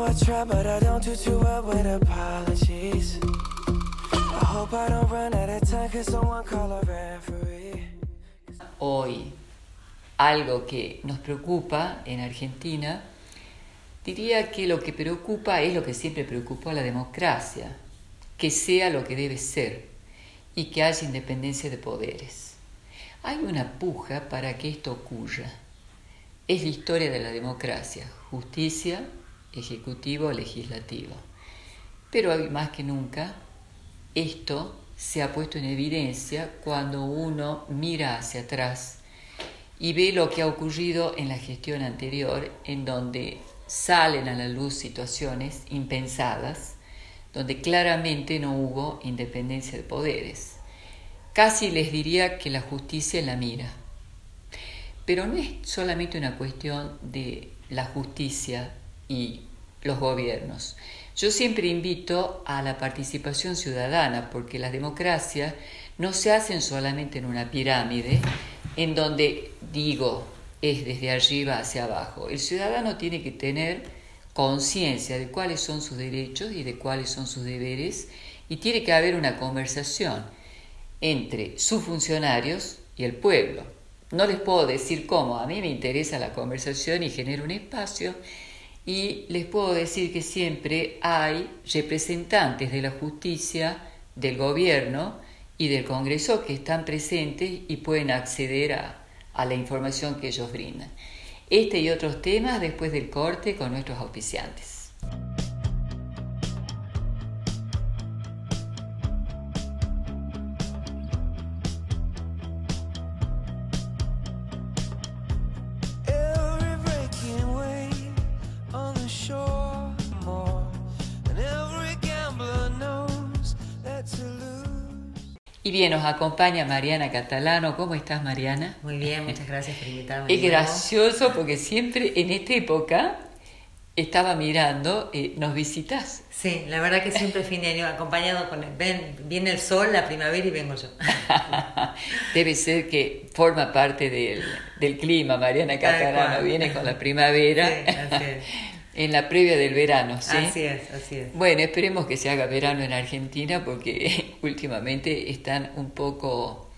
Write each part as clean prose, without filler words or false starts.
I try, but I don't do too well with apologies. I hope I don't run out of time, cause someone call a referee. Hoy, algo que nos preocupa en Argentina, diría que lo que preocupa es lo que siempre preocupó a la democracia, que sea lo que debe ser y que haya independencia de poderes. Hay una puja para que esto ocurra. Es la historia de la democracia, justicia, ejecutivo, legislativo. Pero hoy más que nunca, esto se ha puesto en evidencia cuando uno mira hacia atrás y ve lo que ha ocurrido en la gestión anterior, en donde salen a la luz situaciones impensadas, donde claramente no hubo independencia de poderes. Casi les diría que la justicia en la mira. Pero no es solamente una cuestión de la justicia y los gobiernos. Yo siempre invito a la participación ciudadana, porque las democracias no se hacen solamente en una pirámide, en donde, es desde arriba hacia abajo. El ciudadano tiene que tener conciencia de cuáles son sus derechos y de cuáles son sus deberes, y tiene que haber una conversación entre sus funcionarios y el pueblo. No les puedo decir cómo, a mí me interesa la conversación y genero un espacio, y les puedo decir que siempre hay representantes de la justicia, del gobierno y del Congreso que están presentes y pueden acceder a la información que ellos brindan. Este y otros temas después del corte con nuestros auspiciantes. Y bien, nos acompaña Mariana Catalano. ¿Cómo estás, Mariana? Muy bien, muchas gracias por invitarme. Es gracioso porque siempre en esta época estaba mirando, nos visitas. Sí, la verdad que siempre fin de año acompañado viene el sol, la primavera y vengo yo. Debe ser que forma parte del clima, Mariana Catalano, viene con la primavera. Sí, así es. En la previa del verano, ¿sí? Así es. Bueno, esperemos que se haga verano en Argentina porque últimamente están un poco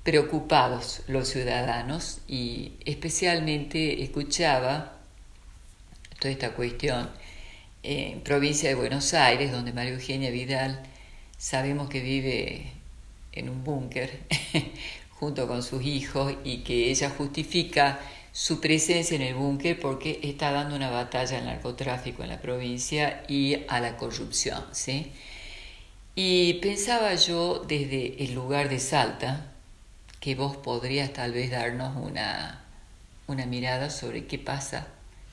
preocupados los ciudadanos, y especialmente escuchaba toda esta cuestión en provincia de Buenos Aires, donde María Eugenia Vidal sabemos que vive en un búnker junto con sus hijos, y que ella justifica su presencia en el búnker porque está dando una batalla al narcotráfico en la provincia y a la corrupción, ¿sí? Y pensaba yo desde el lugar de Salta que vos podrías tal vez darnos una mirada sobre qué pasa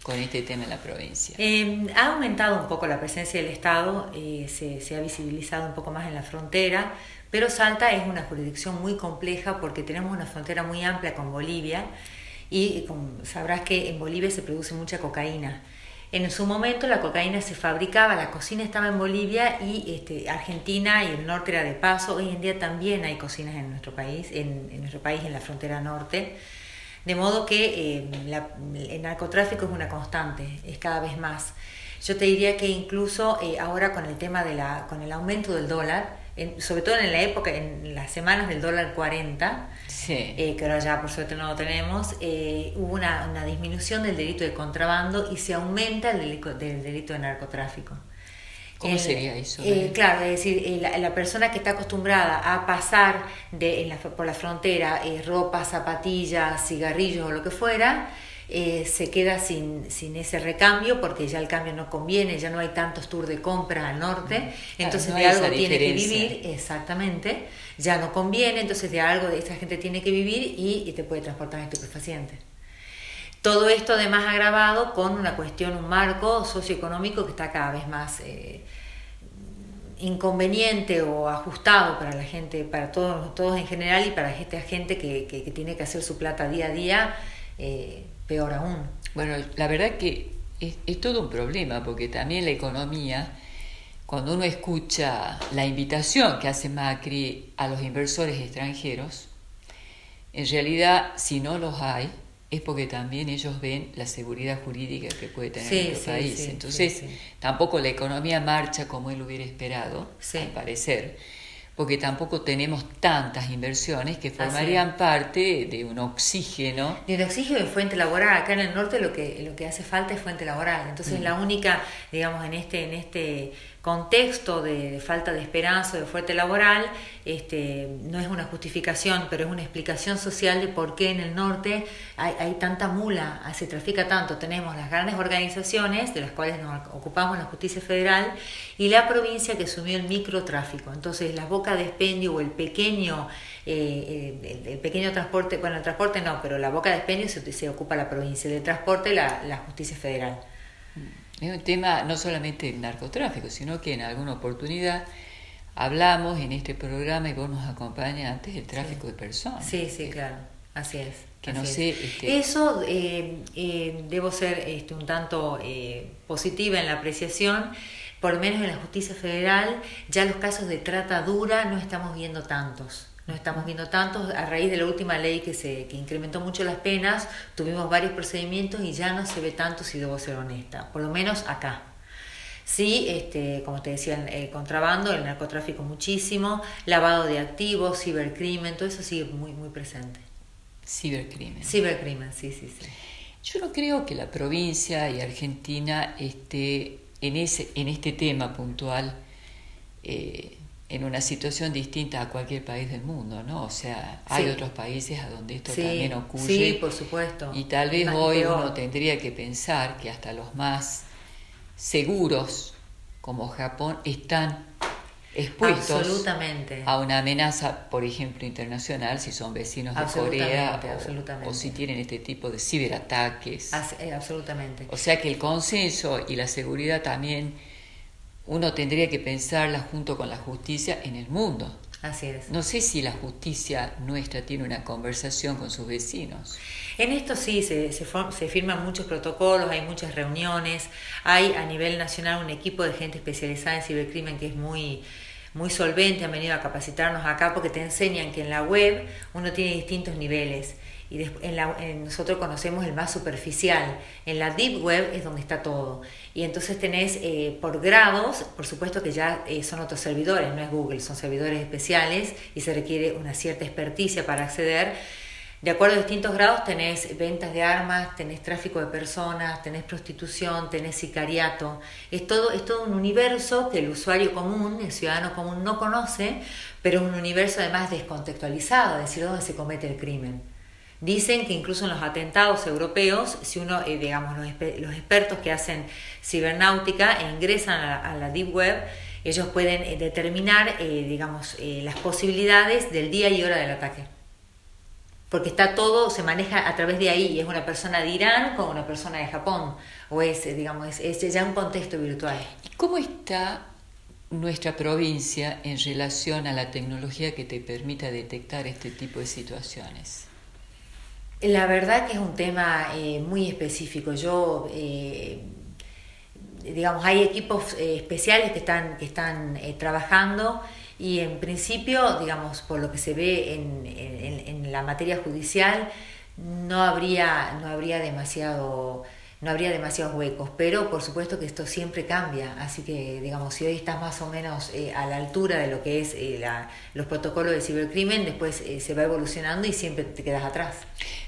con este tema en la provincia. Ha aumentado un poco la presencia del Estado, se ha visibilizado un poco más en la frontera, pero Salta es una jurisdicción muy compleja porque tenemos una frontera muy amplia con Bolivia. Y sabrás que en Bolivia se produce mucha cocaína. En su momento la cocaína se fabricaba, la cocina estaba en Bolivia y Argentina y el norte era de paso. Hoy en día también hay cocinas en nuestro país, en la frontera norte. De modo que el narcotráfico es una constante, es cada vez más. Yo te diría que incluso ahora con el tema con el aumento del dólar, sobre todo en las semanas del dólar 40, sí. Que ahora ya por suerte no lo tenemos, hubo una disminución del delito de contrabando y se aumenta el delito de narcotráfico. ¿Cómo sería eso? Claro, es decir, la persona que está acostumbrada a pasar por la frontera ropa, zapatillas, cigarrillos o lo que fuera, se queda sin ese recambio porque ya el cambio no conviene, ya no hay tantos tours de compra al norte, entonces no de algo diferencia. Tiene que vivir, exactamente, ya no conviene, entonces de algo de esta gente tiene que vivir y te puede transportar estupefacientes. Todo esto además agravado con un marco socioeconómico que está cada vez más inconveniente o ajustado para la gente, para todos en general, y para esta gente que tiene que hacer su plata día a día, peor aún. Bueno, la verdad que es todo un problema, porque también la economía, cuando uno escucha la invitación que hace Macri a los inversores extranjeros, en realidad, si no los hay, es porque también ellos ven la seguridad jurídica que puede tener Sí, nuestro sí, país. sí, Entonces, sí. tampoco la economía marcha como él hubiera esperado, Sí. al parecer, porque tampoco tenemos tantas inversiones que formarían parte de un oxígeno. De un oxígeno de fuente laboral. Acá en el norte lo que hace falta es fuente laboral. Entonces la única, digamos, en este contexto de falta de esperanza, de fuente laboral, no es una justificación, pero es una explicación social de por qué en el norte hay tanta mula, se trafica tanto. Tenemos las grandes organizaciones de las cuales nos ocupamos, la justicia federal, y la provincia que asumió el microtráfico. Entonces la boca de expendio o el pequeño transporte, bueno, el transporte no, pero la boca de expendio se ocupa la provincia, del transporte la justicia federal. Es un tema no solamente del narcotráfico, sino que en alguna oportunidad hablamos en este programa y vos nos acompañas antes del tráfico de personas. Sí, claro, así es. Que así no es. sé, Eso debo ser un tanto positiva en la apreciación. Por lo menos en la justicia federal, ya los casos de trata dura no estamos viendo tantos. A raíz de la última ley que incrementó mucho las penas, tuvimos varios procedimientos y ya no se ve tanto, si debo ser honesta, por lo menos acá. Sí, como te decía, el contrabando, el narcotráfico muchísimo, lavado de activos, cibercrimen, todo eso sigue muy, muy presente. Cibercrimen, sí. Yo no creo que la provincia y Argentina esté en este tema puntual en una situación distinta a cualquier país del mundo, ¿no? O sea, hay otros países a donde esto también ocurre. Sí, por supuesto. Y tal vez hoy uno tendría que pensar que hasta los más seguros, como Japón, están expuestos a una amenaza, por ejemplo, internacional, si son vecinos de Corea o si tienen este tipo de ciberataques. Absolutamente. O sea que el consenso y la seguridad también uno tendría que pensarla junto con la justicia en el mundo. Así es. No sé si la justicia nuestra tiene una conversación con sus vecinos. En esto sí, se firman muchos protocolos, hay muchas reuniones, hay a nivel nacional un equipo de gente especializada en cibercrimen que es muy, muy solvente, han venido a capacitarnos acá porque te enseñan que en la web uno tiene distintos niveles. Y nosotros conocemos el más superficial. En la deep web es donde está todo. Y entonces tenés por grados, por supuesto que ya son otros servidores, no es Google, son servidores especiales y se requiere una cierta experticia para acceder. De acuerdo a distintos grados tenés ventas de armas, tenés tráfico de personas, tenés prostitución, tenés sicariato. Es todo un universo que el usuario común, el ciudadano común no conoce, pero es un universo además descontextualizado, es decir, donde se comete el crimen. Dicen que incluso en los atentados europeos, si uno, digamos, los expertos que hacen cibernáutica ingresan a la deep web, ellos pueden determinar, las posibilidades del día y hora del ataque. Porque está todo, se maneja a través de ahí, y es una persona de Irán con una persona de Japón, o es ya un contexto virtual. ¿Y cómo está nuestra provincia en relación a la tecnología que te permita detectar este tipo de situaciones? La verdad que es un tema muy específico. Hay equipos especiales que están trabajando y en principio, digamos, por lo que se ve en la materia judicial, no habría demasiados huecos, pero por supuesto que esto siempre cambia, así que digamos, si hoy estás más o menos a la altura de lo que es los protocolos de cibercrimen, después se va evolucionando y siempre te quedas atrás.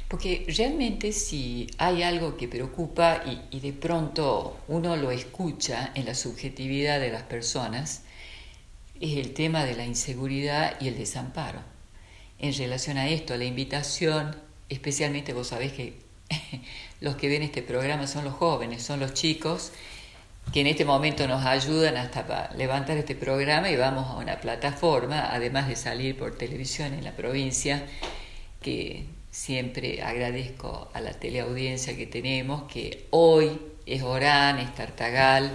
Porque realmente si hay algo que preocupa y de pronto uno lo escucha en la subjetividad de las personas, es el tema de la inseguridad y el desamparo. En relación a esto, la invitación, especialmente vos sabés que los que ven este programa son los jóvenes, son los chicos que en este momento nos ayudan hasta para levantar este programa y vamos a una plataforma, además de salir por televisión en la provincia, que siempre agradezco a la teleaudiencia que tenemos, que hoy es Orán, es Tartagal,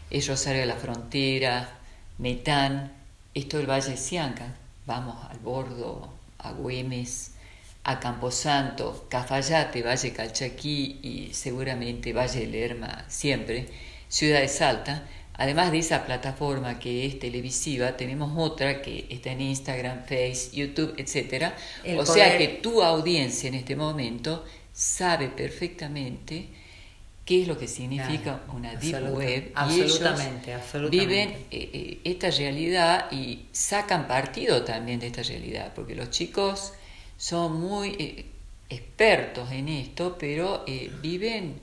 es Rosario de la Frontera, Metán, es todo el Valle de Sianca, vamos al Bordo, a Güemes, a Camposanto, Cafayate, Valle Calchaquí y seguramente Valle del Lerma siempre, Ciudad de Salta. Además de esa plataforma que es televisiva, tenemos otra que está en Instagram, Facebook, YouTube, etc. O sea que tu audiencia en este momento sabe perfectamente qué es lo que significa una deep web, y ellos viven esta realidad y sacan partido también de esta realidad, porque los chicos son muy expertos en esto, pero viven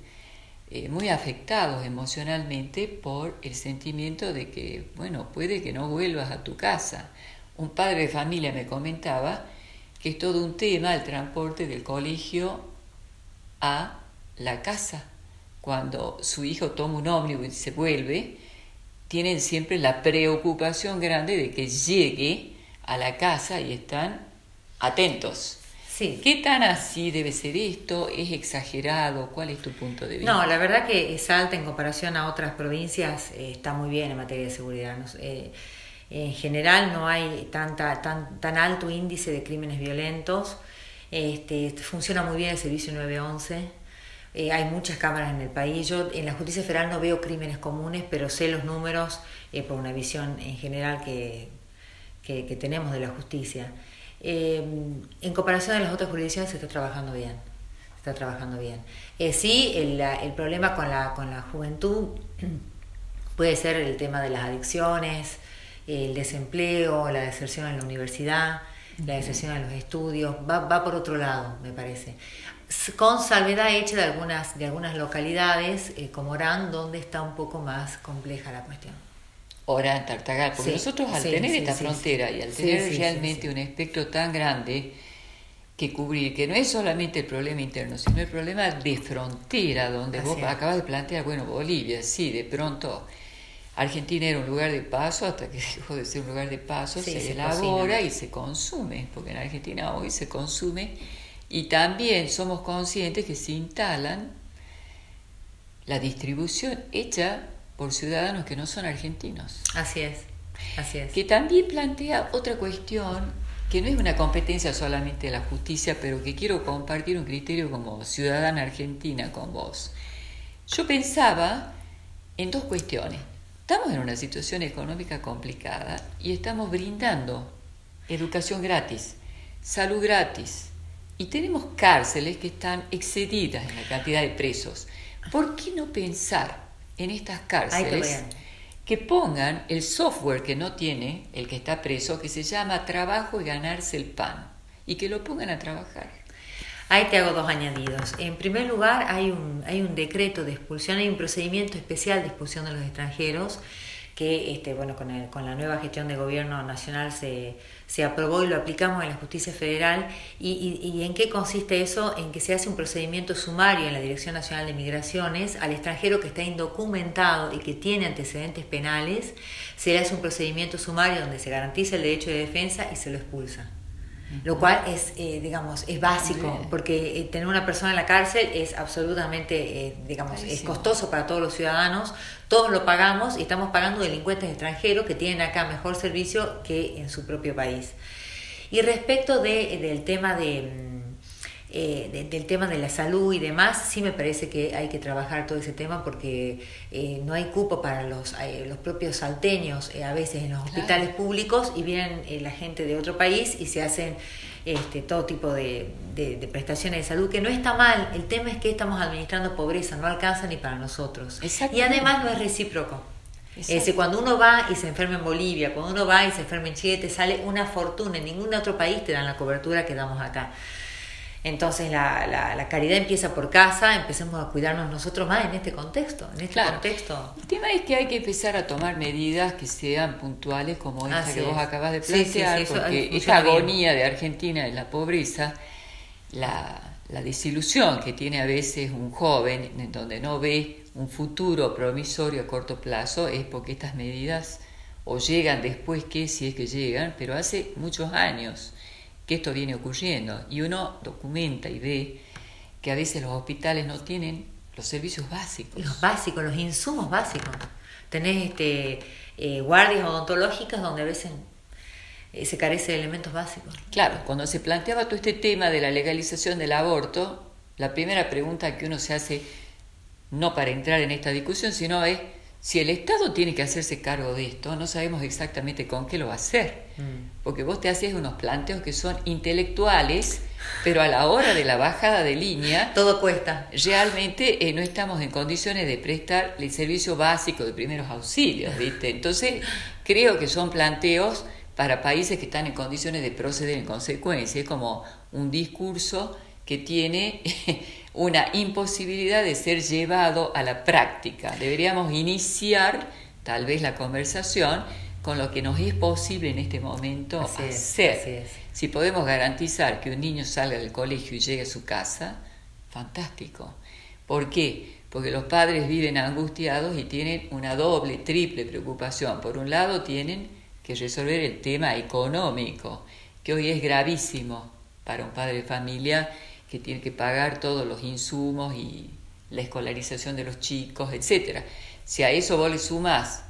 muy afectados emocionalmente por el sentimiento de que, bueno, puede que no vuelvas a tu casa. Un padre de familia me comentaba que es todo un tema el transporte del colegio a la casa. Cuando su hijo toma un ómnibus y se vuelve, tienen siempre la preocupación grande de que llegue a la casa y están atentos. Sí. ¿Qué tan así debe ser esto? ¿Es exagerado? ¿Cuál es tu punto de vista? No, la verdad que Salta, en comparación a otras provincias, está muy bien en materia de seguridad. En general no hay tan alto índice de crímenes violentos. Funciona muy bien el servicio 911. Hay muchas cámaras en el país. Yo en la justicia federal no veo crímenes comunes, pero sé los números por una visión en general que tenemos de la justicia. En comparación a las otras jurisdicciones se está trabajando bien. Sí, el problema con la juventud puede ser el tema de las adicciones, el desempleo, la deserción en la universidad, la deserción en los estudios, va por otro lado, me parece. Con salvedad hecha de algunas localidades, como Orán, donde está un poco más compleja la cuestión. Orán, Tartagal, porque nosotros al tener esta frontera y al tener realmente un espectro tan grande que cubrir, que no es solamente el problema interno, sino el problema de frontera, donde vos acabas de plantear, bueno, Bolivia, sí, de pronto Argentina era un lugar de paso, hasta que dejó de ser un lugar de paso, se elabora y se consume, porque en Argentina hoy se consume, y también somos conscientes que se instalan la distribución hecha por ciudadanos que no son argentinos. Así es. Que también plantea otra cuestión, que no es una competencia solamente de la justicia, pero que quiero compartir un criterio como ciudadana argentina con vos. Yo pensaba en dos cuestiones. Estamos en una situación económica complicada y estamos brindando educación gratis, salud gratis, y tenemos cárceles que están excedidas en la cantidad de presos. ¿Por qué no pensar en estas cárceles que pongan el software que no tiene el que está preso, que se llama trabajo y ganarse el pan, y que lo pongan a trabajar? Ahí te hago dos añadidos. En primer lugar, hay un decreto de expulsión, hay un procedimiento especial de expulsión de los extranjeros que con la nueva gestión de gobierno nacional se aprobó y lo aplicamos en la justicia federal. ¿Y en qué consiste eso? En que se hace un procedimiento sumario en la Dirección Nacional de Migraciones al extranjero que está indocumentado y que tiene antecedentes penales. Se le hace un procedimiento sumario donde se garantiza el derecho de defensa y se lo expulsa. Lo cual es básico, porque tener una persona en la cárcel es absolutamente, es costoso para todos los ciudadanos. Todos lo pagamos y estamos pagando delincuentes extranjeros que tienen acá mejor servicio que en su propio país. Y respecto del tema del tema de la salud y demás, sí me parece que hay que trabajar todo ese tema, porque no hay cupo para los propios salteños a veces en los hospitales públicos, y vienen la gente de otro país y se hacen todo tipo de prestaciones de salud, que no está mal. El tema es que estamos administrando pobreza, no alcanza ni para nosotros. Y además no es recíproco. Cuando uno va y se enferma en Bolivia, cuando uno va y se enferma en Chile, te sale una fortuna. En ningún otro país te dan la cobertura que damos acá. Entonces la caridad empieza por casa. Empecemos a cuidarnos nosotros más en este contexto. Contexto. El tema es que hay que empezar a tomar medidas que sean puntuales, como esta que vos acabas de plantear, porque esta agonía de Argentina en la pobreza, la desilusión que tiene a veces un joven, en donde no ve un futuro promisorio a corto plazo, es porque estas medidas o llegan después, si es que llegan, pero hace muchos años que esto viene ocurriendo, y uno documenta y ve que a veces los hospitales no tienen los servicios básicos. Los insumos básicos. Tenés guardias odontológicas donde a veces se carece de elementos básicos. Claro, cuando se planteaba todo este tema de la legalización del aborto, la primera pregunta que uno se hace, no para entrar en esta discusión, sino es si el Estado tiene que hacerse cargo de esto, no sabemos exactamente con qué lo va a hacer. Porque vos te haces unos planteos que son intelectuales, pero a la hora de la bajada de línea... Todo cuesta. Realmente no estamos en condiciones de prestar el servicio básico de primeros auxilios, ¿viste? Entonces, creo que son planteos para países que están en condiciones de proceder en consecuencia. Es como un discurso que tiene una imposibilidad de ser llevado a la práctica. Deberíamos iniciar tal vez la conversación con lo que nos es posible en este momento hacer. Así es. Si podemos garantizar que un niño salga del colegio y llegue a su casa, fantástico. ¿Por qué? Porque los padres viven angustiados y tienen una doble, triple preocupación. Por un lado tienen que resolver el tema económico, que hoy es gravísimo para un padre de familia que tiene que pagar todos los insumos y la escolarización de los chicos, etc. Si a eso vos le sumás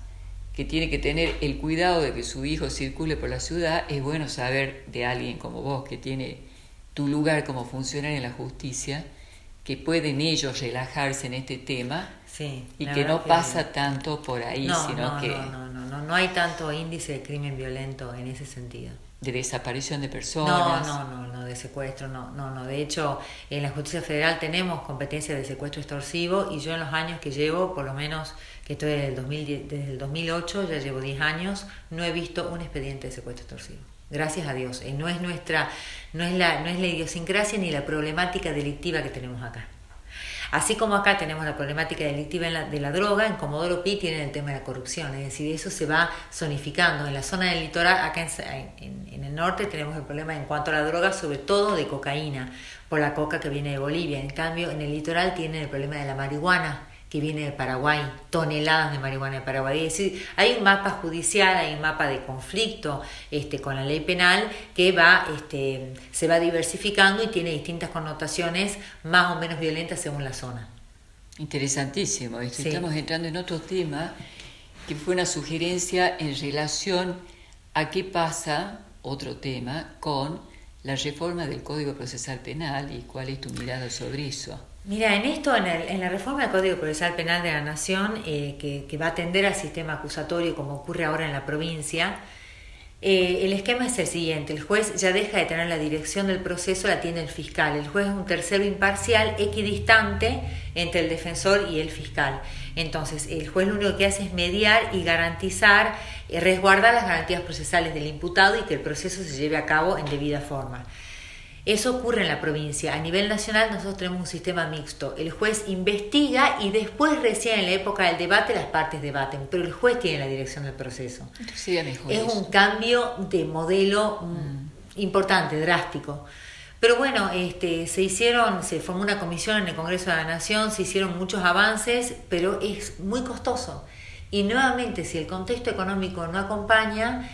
que tiene que tener el cuidado de que su hijo circule por la ciudad, es bueno saber de alguien como vos, que tiene tu lugar como funcionario en la justicia, que pueden ellos relajarse en este tema, sí, y que no pasa tanto por ahí, sino que... No hay tanto índice de crimen violento en ese sentido. De desaparición de personas. No, de secuestro, no. De hecho, en la justicia federal tenemos competencia de secuestro extorsivo y yo en los años que llevo, por lo menos que estoy desde el 2008, ya llevo 10 años, no he visto un expediente de secuestro extorsivo. Gracias a Dios. No es la idiosincrasia ni la problemática delictiva que tenemos acá. Así como acá tenemos la problemática delictiva de la droga, en Comodoro Pi tienen el tema de la corrupción, es decir, eso se va zonificando. En la zona del litoral, acá en el norte, tenemos el problema en cuanto a la droga, sobre todo de cocaína, por la coca que viene de Bolivia. En cambio, en el litoral tienen el problema de la marihuana, que viene de Paraguay, toneladas de marihuana de Paraguay. Es decir, hay un mapa judicial, hay un mapa de conflicto con la ley penal que se va diversificando y tiene distintas connotaciones más o menos violentas según la zona. Interesantísimo. Sí. Estamos entrando en otro tema que fue una sugerencia en relación a qué pasa, otro tema, con la reforma del Código Procesal Penal y cuál es tu mirada sobre eso. Mira, en la reforma del Código Procesal Penal de la Nación, que va a atender al sistema acusatorio como ocurre ahora en la provincia, el esquema es el siguiente: el juez ya deja de tener la dirección del proceso, la tiene el fiscal. El juez es un tercero imparcial, equidistante entre el defensor y el fiscal. Entonces, el juez lo único que hace es mediar y garantizar, resguardar las garantías procesales del imputado y que el proceso se lleve a cabo en debida forma. Eso ocurre en la provincia. A nivel nacional nosotros tenemos un sistema mixto. El juez investiga y después, recién en la época del debate, las partes debaten, pero el juez tiene la dirección del proceso. Sería mejor es eso. Un cambio de modelo importante, drástico. Pero bueno, se formó una comisión en el Congreso de la Nación, se hicieron muchos avances, pero es muy costoso. Y nuevamente, si el contexto económico no acompaña,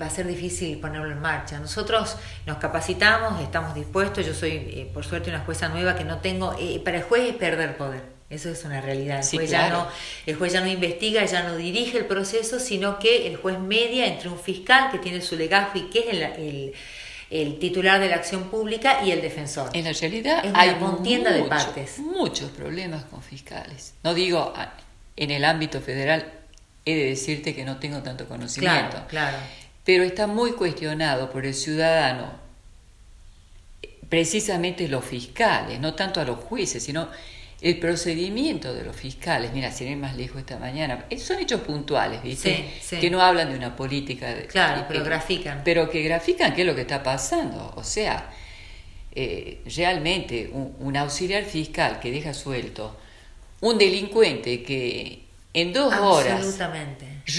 va a ser difícil ponerlo en marcha. Nosotros nos capacitamos, estamos dispuestos. Yo soy, por suerte, una jueza nueva que no tengo... para el juez es perder poder. Eso es una realidad. Sí, claro. El juez ya no investiga, ya no dirige el proceso, sino que el juez media entre un fiscal que tiene su legajo y que es el titular de la acción pública y el defensor. En la realidad es hay una contienda de partes. Muchos problemas con fiscales. No digo en el ámbito federal, he de decirte que no tengo tanto conocimiento. Claro. Pero está muy cuestionado por el ciudadano, precisamente los fiscales, no tanto a los jueces, sino el procedimiento de los fiscales. Mira, sin ir más lejos esta mañana, son hechos puntuales, ¿viste? Sí. Que no hablan de una política. Claro, pero grafican. Pero que grafican qué es lo que está pasando. O sea, realmente un auxiliar fiscal que deja suelto un delincuente que en 2 horas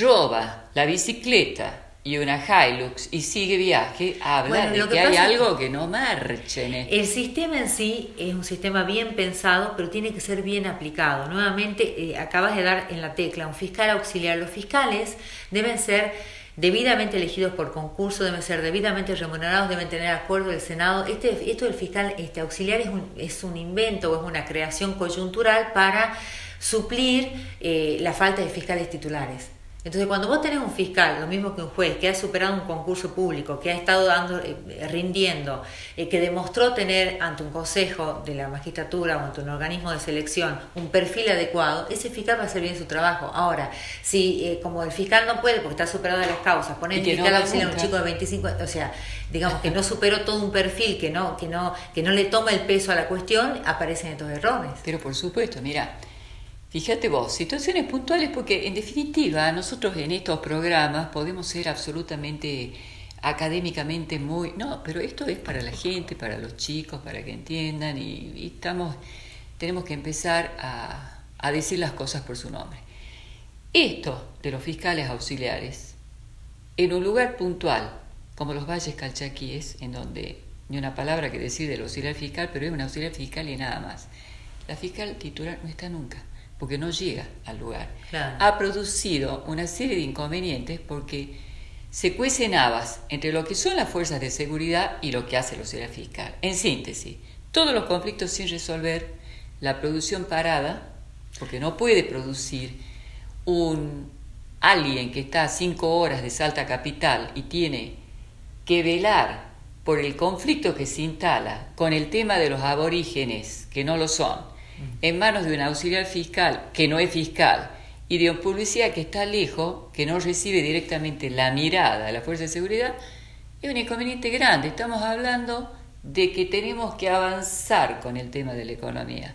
roba la bicicleta y una Hilux y sigue viaje, habla de que hay algo que no marcha. El sistema en sí es un sistema bien pensado, pero tiene que ser bien aplicado. Nuevamente, acabas de dar en la tecla, un fiscal auxiliar. Los fiscales deben ser debidamente elegidos por concurso, deben ser debidamente remunerados, deben tener acuerdo del Senado. Esto del fiscal auxiliar es un invento o es una creación coyuntural para suplir la falta de fiscales titulares. Entonces, cuando vos tenés un fiscal, lo mismo que un juez, que ha superado un concurso público, que ha estado dando, rindiendo, que demostró tener ante un consejo de la magistratura o ante un organismo de selección un perfil adecuado, ese fiscal va a hacer bien su trabajo. Ahora, si como el fiscal no puede porque está superado de las causas, poner el fiscal auxiliar a un chico de 25, o sea, digamos que no superó todo un perfil, que no le toma el peso a la cuestión, aparecen estos errores. Pero por supuesto, mira, fíjate vos, situaciones puntuales, porque en definitiva nosotros en estos programas podemos ser absolutamente académicamente muy... No, pero esto es para la gente, para los chicos, para que entiendan y tenemos que empezar a decir las cosas por su nombre. Esto de los fiscales auxiliares, en un lugar puntual, como los Valles Calchaquíes, en donde ni una palabra que decir del auxiliar fiscal, pero es un auxiliar fiscal y nada más. La fiscal titular no está nunca, porque no llega al lugar. Claro. Ha producido una serie de inconvenientes porque se cuecen habas entre lo que son las fuerzas de seguridad y lo que hace el auxiliar fiscal. En síntesis, todos los conflictos sin resolver, la producción parada, porque no puede producir alguien que está a 5 horas de Salta Capital y tiene que velar por el conflicto que se instala con el tema de los aborígenes, que no lo son, en manos de un auxiliar fiscal que no es fiscal y de un policía que está lejos, que no recibe directamente la mirada de la fuerza de seguridad, es un inconveniente grande. Estamos hablando de que tenemos que avanzar con el tema de la economía.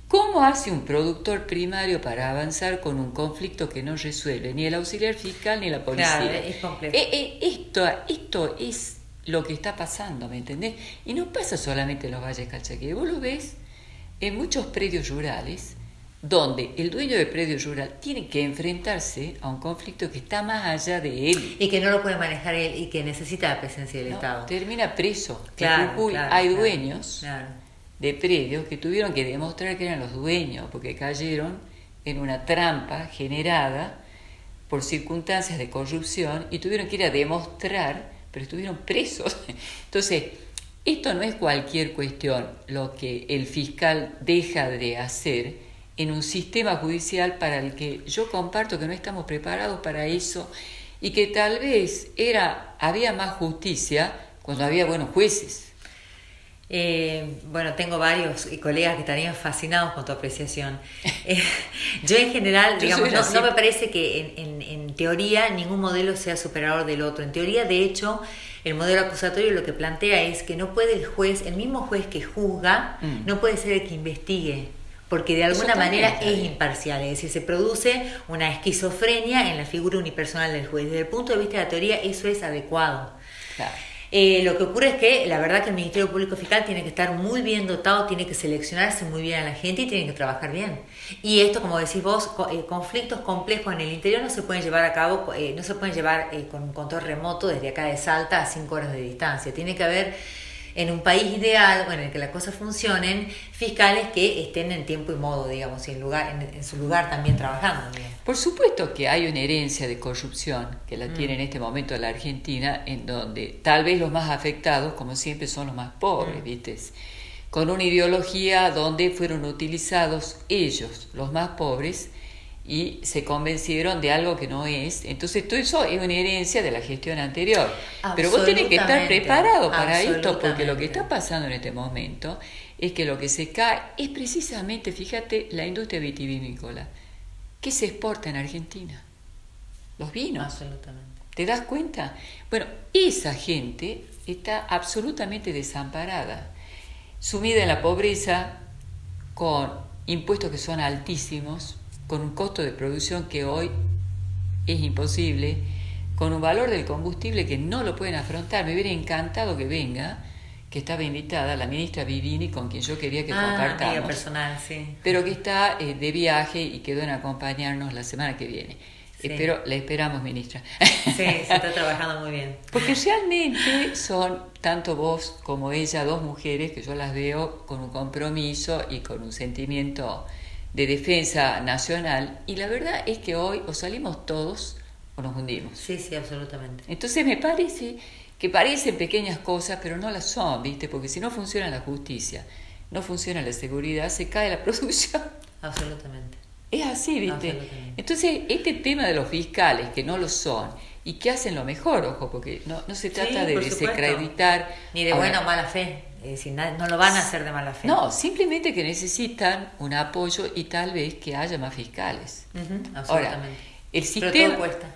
¿Cómo hace un productor primario para avanzar con un conflicto que no resuelve ni el auxiliar fiscal ni la policía? Claro, es complejo. Esto es lo que está pasando, ¿me entendés? Y no pasa solamente en los Valles Calchaquíes, vos lo ves en muchos predios rurales, donde el dueño del predio rural tiene que enfrentarse a un conflicto que está más allá de él. Y que no lo puede manejar él y que necesita la presencia del Estado. Termina preso. Claro, en Jujuy hay dueños claro. de predios que tuvieron que demostrar que eran los dueños, porque cayeron en una trampa generada por circunstancias de corrupción y tuvieron que ir a demostrar, pero estuvieron presos. Entonces, esto no es cualquier cuestión lo que el fiscal deja de hacer en un sistema judicial para el que yo comparto que no estamos preparados para eso y que tal vez había más justicia cuando había buenos jueces. Bueno, tengo varios colegas que estarían fascinados con tu apreciación. Yo en general, digamos, no me parece que en teoría ningún modelo sea superador del otro. En teoría, de hecho, el modelo acusatorio lo que plantea es que no puede el mismo juez que juzga, no puede ser el que investigue, porque de alguna manera es imparcial, es decir, se produce una esquizofrenia en la figura unipersonal del juez. Desde el punto de vista de la teoría, eso es adecuado. Claro. Lo que ocurre es que la verdad que el Ministerio Público Fiscal tiene que estar muy bien dotado, tiene que seleccionarse muy bien a la gente y tiene que trabajar bien. Y esto, como decís vos, conflictos complejos en el interior no se pueden llevar a cabo, no se pueden llevar con un control remoto desde acá de Salta a 5 horas de distancia. Tiene que haber, en un país ideal, en el que las cosas funcionen, fiscales que estén en tiempo y modo, digamos, y en su lugar también trabajando. Digamos. Por supuesto que hay una herencia de corrupción que la tiene en este momento la Argentina, en donde tal vez los más afectados, como siempre, son los más pobres, ¿viste? Con una ideología donde fueron utilizados ellos, los más pobres, y se convencieron de algo que no es. Entonces todo eso es una herencia de la gestión anterior. Pero vos tenés que estar preparado para esto, porque lo que está pasando en este momento es que lo que se cae es precisamente, fíjate, la industria vitivinícola. ¿Qué se exporta en Argentina? Los vinos. Absolutamente. ¿Te das cuenta? Bueno, esa gente está absolutamente desamparada, sumida en la pobreza, con impuestos que son altísimos, con un costo de producción que hoy es imposible, con un valor del combustible que no lo pueden afrontar. Me hubiera encantado que venga, que estaba invitada la ministra Vivini, con quien yo quería que compartamos, amiga personal, sí. pero que está de viaje y quedó en acompañarnos la semana que viene. Sí. La esperamos, ministra. Sí, se está trabajando muy bien. Porque realmente son, tanto vos como ella, dos mujeres que yo las veo con un compromiso y con un sentimiento de defensa nacional, y la verdad es que hoy o salimos todos o nos hundimos. Sí, sí, absolutamente. Entonces me parece que parecen pequeñas cosas, pero no las son, ¿viste? Porque si no funciona la justicia, no funciona la seguridad, se cae la producción. Absolutamente. Es así, ¿viste? Absolutamente. Entonces, este tema de los fiscales, que no lo son, y que hacen lo mejor, ojo, porque no se trata Sí, de por supuesto. desacreditar. Ni de Ahora, buena o mala fe. Es decir, no lo van a hacer de mala fe. no, simplemente que necesitan un apoyo y tal vez que haya más fiscales. Ujú, Ahora, absolutamente. el Pero sistema... todo cuesta.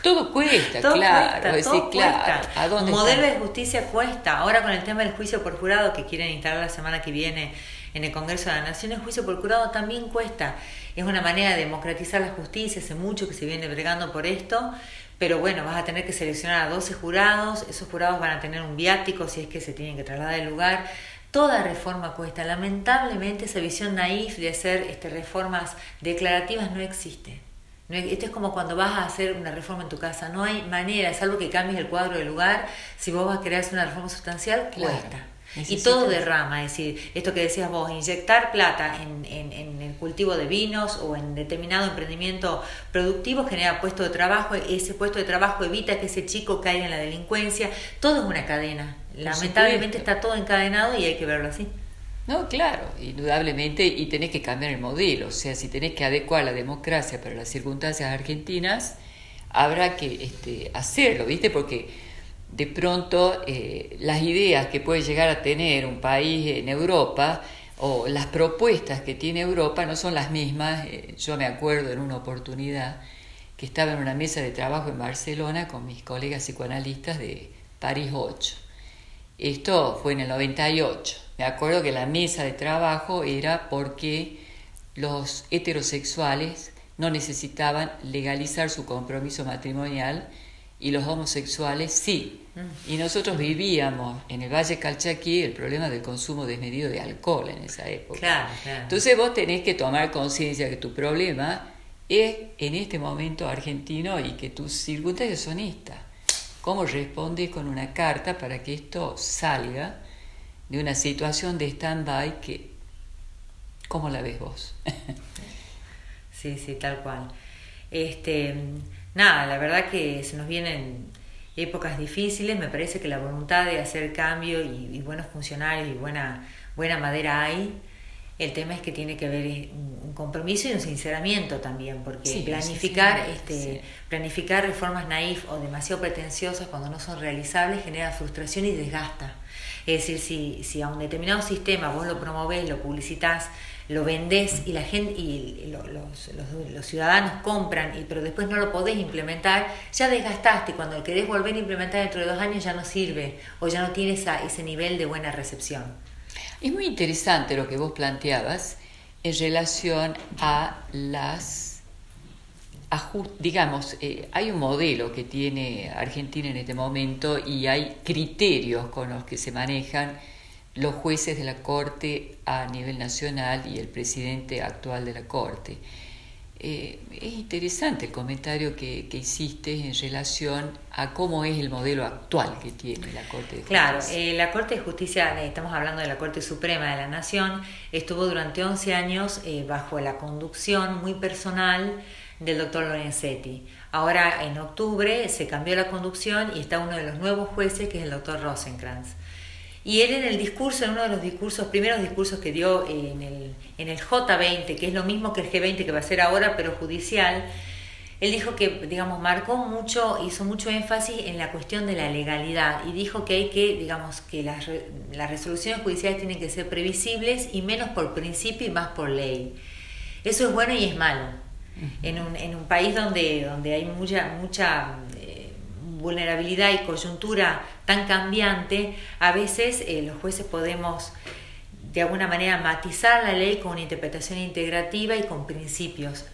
Todo cuesta, Todo claro. cuesta, Es todo decir, claro, cuesta. ¿a dónde Un modelo está? de justicia cuesta. Ahora con el tema del juicio por jurado que quieren instalar la semana que viene en el Congreso de la Nación, el juicio por jurado también cuesta. Es una manera de democratizar la justicia, hace mucho que se viene bregando por esto, pero bueno, vas a tener que seleccionar a 12 jurados, esos jurados van a tener un viático si es que se tienen que trasladar del lugar. Toda reforma cuesta. Lamentablemente esa visión naif de hacer reformas declarativas no existe. Esto es como cuando vas a hacer una reforma en tu casa, no hay manera, salvo que cambies el cuadro del lugar, si vos vas a querer hacer una reforma sustancial, Claro, cuesta. Y necesitas- todo derrama, es decir, esto que decías vos, inyectar plata en el cultivo de vinos o en determinado emprendimiento productivo genera puesto de trabajo, ese puesto de trabajo evita que ese chico caiga en la delincuencia, todo es una cadena. Lamentablemente supuesto. está todo encadenado y hay que verlo así. No, claro, indudablemente, y tenés que cambiar el modelo. O sea, si tenés que adecuar la democracia para las circunstancias argentinas, habrá que hacerlo, ¿viste? Porque de pronto las ideas que puede llegar a tener un país en Europa o las propuestas que tiene Europa no son las mismas. Yo me acuerdo en una oportunidad que estaba en una mesa de trabajo en Barcelona con mis colegas psicoanalistas de París 8. Esto fue en el 98. Me acuerdo que la mesa de trabajo era porque los heterosexuales no necesitaban legalizar su compromiso matrimonial y los homosexuales sí. Y nosotros vivíamos en el Valle Calchaquí el problema del consumo desmedido de alcohol en esa época. Claro, claro. Entonces vos tenés que tomar conciencia que tu problema es en este momento argentino y que tus circunstancias son estas. ¿Cómo respondes con una carta para que esto salga de una situación de stand-by que, ¿cómo la ves vos? Sí, sí, tal cual. Nada, la verdad que se nos vienen épocas difíciles, me parece que la voluntad de hacer cambio y buenos funcionarios y buena madera hay. El tema es que tiene que haber un compromiso y un sinceramiento también, porque Sí, planificar sí. reformas naif o demasiado pretenciosas cuando no son realizables genera frustración y desgasta. Es decir, si a un determinado sistema vos lo promovés, lo publicitas, lo vendés y la gente y los ciudadanos compran, pero después no lo podés implementar, ya desgastaste y cuando querés volver a implementar dentro de 2 años ya no sirve o ya no tiene ese nivel de buena recepción. Es muy interesante lo que vos planteabas en relación a las digamos, hay un modelo que tiene Argentina en este momento y hay criterios con los que se manejan los jueces de la Corte a nivel nacional y el presidente actual de la Corte. Es interesante el comentario que hiciste en relación a cómo es el modelo actual que tiene la Corte de Justicia. Claro, la Corte de Justicia, estamos hablando de la Corte Suprema de la Nación, estuvo durante 11 años bajo la conducción muy personal del doctor Lorenzetti. Ahora en octubre se cambió la conducción y está uno de los nuevos jueces que es el doctor Rosenkrantz. Y él en el discurso, en uno de los primeros discursos que dio en el J20, que es lo mismo que el G20 que va a ser ahora, pero judicial, él dijo que, digamos, hizo mucho énfasis en la cuestión de la legalidad y dijo que hay que, digamos, que las resoluciones judiciales tienen que ser previsibles y menos por principio y más por ley. Eso es bueno y es malo. En un país donde hay mucha vulnerabilidad y coyuntura tan cambiante, a veces los jueces podemos de alguna manera matizar la ley con una interpretación integrativa y con principios.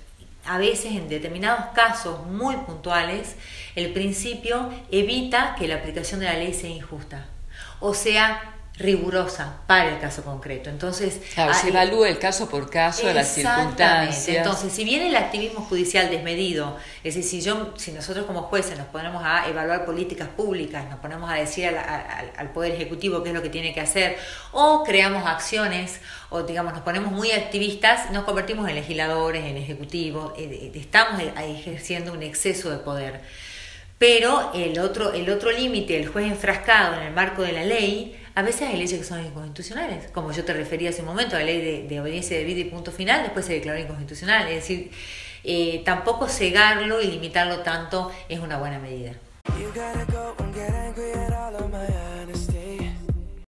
A veces en determinados casos muy puntuales el principio evita que la aplicación de la ley sea injusta o sea rigurosa para el caso concreto. Entonces, claro, se evalúa el caso por caso, las circunstancias. Entonces, si bien el activismo judicial desmedido, es decir, si nosotros como jueces nos ponemos a evaluar políticas públicas, nos ponemos a decir al Poder Ejecutivo qué es lo que tiene que hacer, o creamos acciones, o digamos nos ponemos muy activistas, nos convertimos en legisladores, en ejecutivos, estamos ejerciendo un exceso de poder. Pero el otro límite, el juez enfrascado en el marco de la ley, A veces hay leyes que son inconstitucionales, como yo te refería hace un momento, la ley de obediencia debida y punto final, después se declaró inconstitucional. Es decir, tampoco cegarlo y limitarlo tanto es una buena medida. You gotta go and get angry at